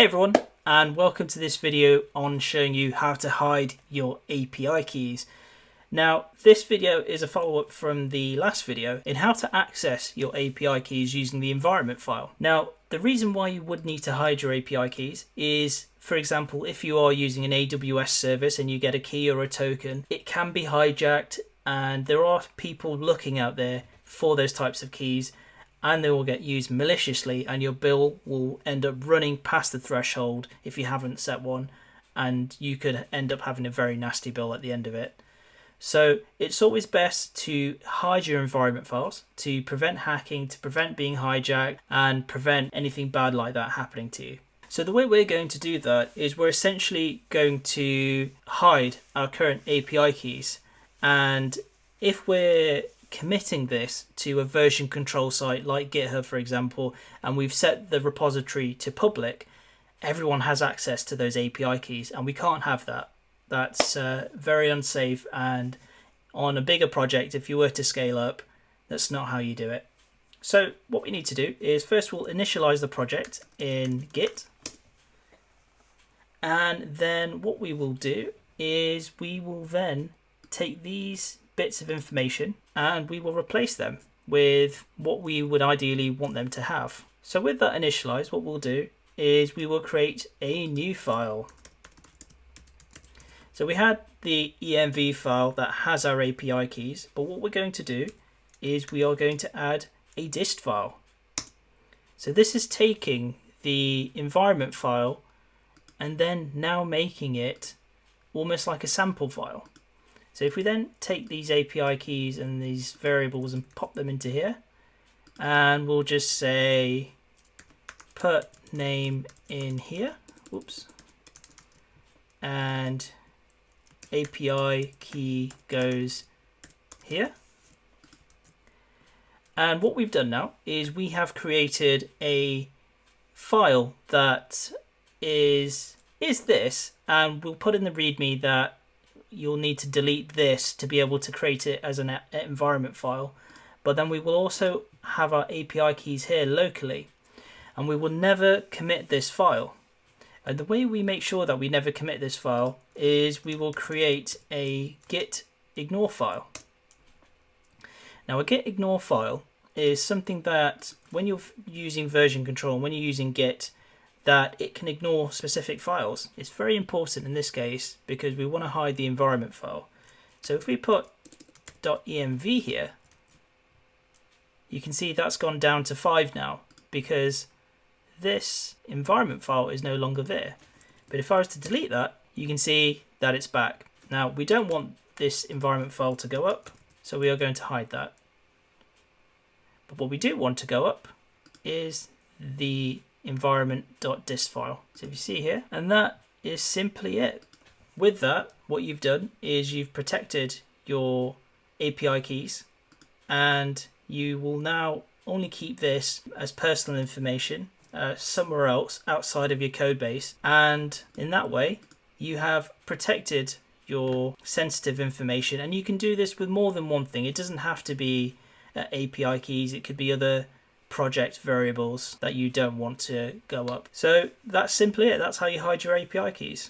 Hey everyone, and welcome to this video on showing you how to hide your API keys. Now, this video is a follow-up from the last video in how to access your API keys using the environment file. Now, the reason why you would need to hide your API keys is, for example, if you are using an AWS service and you get a key or a token, it can be hijacked, and there are people looking out there for those types of keys, and they will get used maliciously, and your bill will end up running past the threshold if you haven't set one, and you could end up having a very nasty bill at the end of it. So it's always best to hide your environment files to prevent hacking, to prevent being hijacked, and prevent anything bad like that happening to you. So the way we're going to do that is we're essentially going to hide our current API keys, and if we're committing this to a version control site like GitHub, for example, and we've set the repository to public, everyone has access to those API keys, and we can't have that. That's very unsafe, and on a bigger project, if you were to scale up, that's not how you do it. So what we need to do is first we'll initialize the project in Git, and then what we will do is we will then take these bits of information and we will replace them with what we would ideally want them to have. So with that initialized, what we'll do is we will create a new file. So we had the env file that has our API keys, but what we're going to do is we are going to add a dist file. So this is taking the environment file and then now making it almost like a sample file. So if we then take these API keys and these variables and pop them into here, and we'll just say put name in here, whoops, and API key goes here. And what we've done now is we have created a file that is this, and we'll put in the README that you'll need to delete this to be able to create it as an environment file. But then we will also have our API keys here locally, and we will never commit this file. And the way we make sure that we never commit this file is we will create a git ignore file. Now a git ignore file is something that when you're using version control, when you're using Git, that it can ignore specific files. It's very important in this case because we want to hide the environment file. So if we put .env here, you can see that's gone down to 5 now because this environment file is no longer there. But if I was to delete that, you can see that it's back. Now we don't want this environment file to go up, so we are going to hide that. But what we do want to go up is the environment.dist file. So if you see here, and that is simply it. With that, what you've done is you've protected your API keys, and you will now only keep this as personal information somewhere else outside of your code base, and in that way you have protected your sensitive information. And you can do this with more than one thing. It doesn't have to be API keys, it could be other project variables that you don't want to go up. So that's simply it. That's how you hide your API keys.